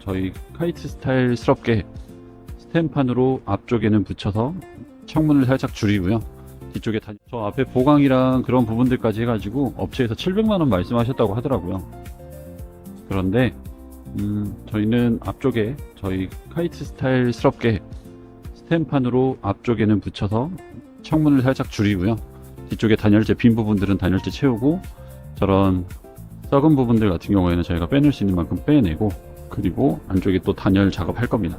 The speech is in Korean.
저희 카이트 스타일스럽게 스텐판으로 앞쪽에는 붙여서 창문을 살짝 줄이고요. 뒤쪽에 저 앞에 보강이랑 그런 부분들까지 해가지고 업체에서 700만원 말씀하셨다고 하더라고요. 그런데 저희는 앞쪽에 저희 카이트 스타일스럽게 스텐판으로 앞쪽에는 붙여서 창문을 살짝 줄이고요. 뒤쪽에 단열재 빈 부분들은 단열재 채우고, 저런 썩은 부분들 같은 경우에는 저희가 빼낼 수 있는 만큼 빼내고, 그리고 안쪽에 또 단열 작업할 겁니다.